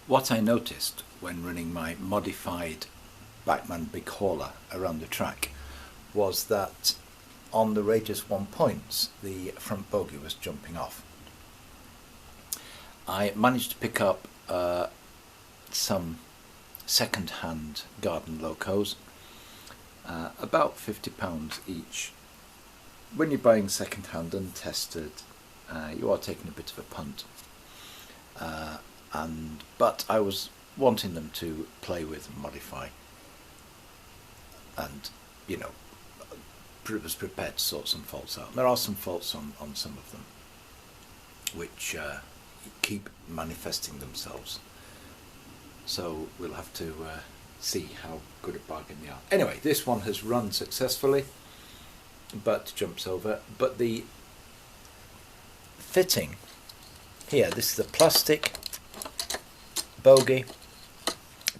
What I noticed when running my modified Bachmann Big Hauler around the track was that on the radius 1 points the front bogie was jumping off. I managed to pick up some second-hand garden locos, about £50 each. When you're buying second-hand untested, you are taking a bit of a punt. But I was wanting them to play with and modify, and was prepared to sort some faults out. There are some faults on some of them which keep manifesting themselves, so we'll have to see how good a bargain they are. Anyway, this one has run successfully but jumps over. But the fitting here, this is a plastic bogie.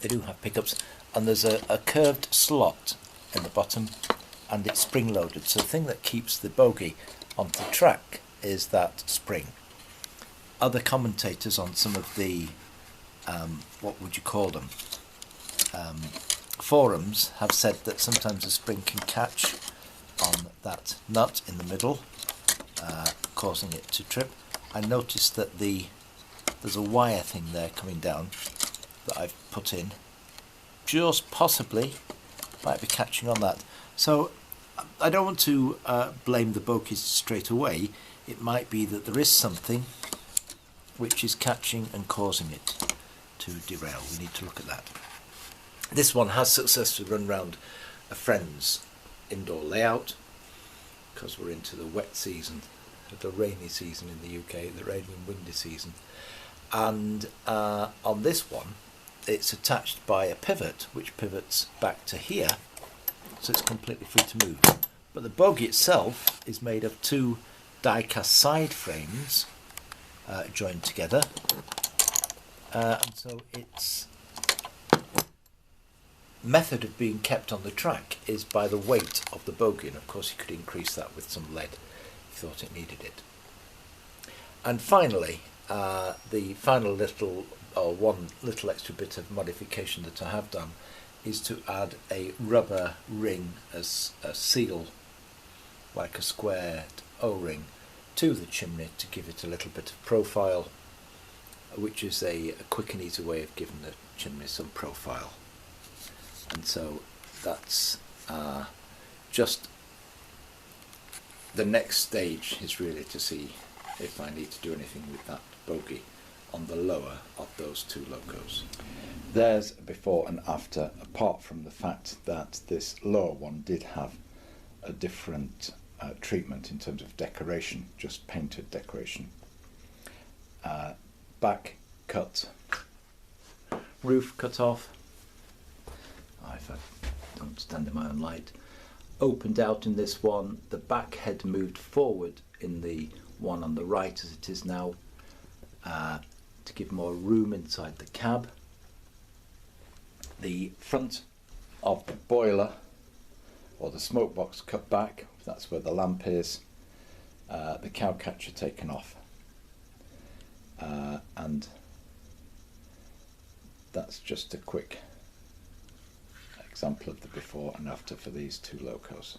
They do have pickups, and there's a curved slot in the bottom, and it's spring loaded, so the thing that keeps the bogie onto the track is that spring. Other commentators on some of the what would you call them, forums have said that sometimes the spring can catch on that nut in the middle, causing it to trip. I noticed that there's a wire thing there coming down that I've put in, just possibly might be catching on that. So I don't want to blame the bogies straight away. It might be that there is something which is catching and causing it to derail. We need to look at that. This one has successfully run round a friend's indoor layout, because we're into the wet season, the rainy season in the UK, the rainy and windy season. And on this one, it's attached by a pivot which pivots back to here, so it's completely free to move. But the bogie itself is made of two die-cast side frames joined together, and so its method of being kept on the track is by the weight of the bogie, and of course you could increase that with some lead if you thought it needed it. And finally, the final one little extra bit of modification that I have done is to add a rubber ring as a seal, like a squared O-ring, to the chimney to give it a little bit of profile, which is a quick and easy way of giving the chimney some profile. And so that's just the next stage, is really to see if I need to do anything with that bogie on the lower of those two locos. There's a before and after, apart from the fact that this lower one did have a different treatment in terms of decoration, just painted decoration. Back cut, roof cut off, if I don't stand in my own light, opened out in this one, the back head moved forward in the one on the right as it is now, to give more room inside the cab. The front of the boiler, or the smoke box, cut back, that's where the lamp is, the cow catcher taken off, and that's just a quick example of the before and after for these two locos.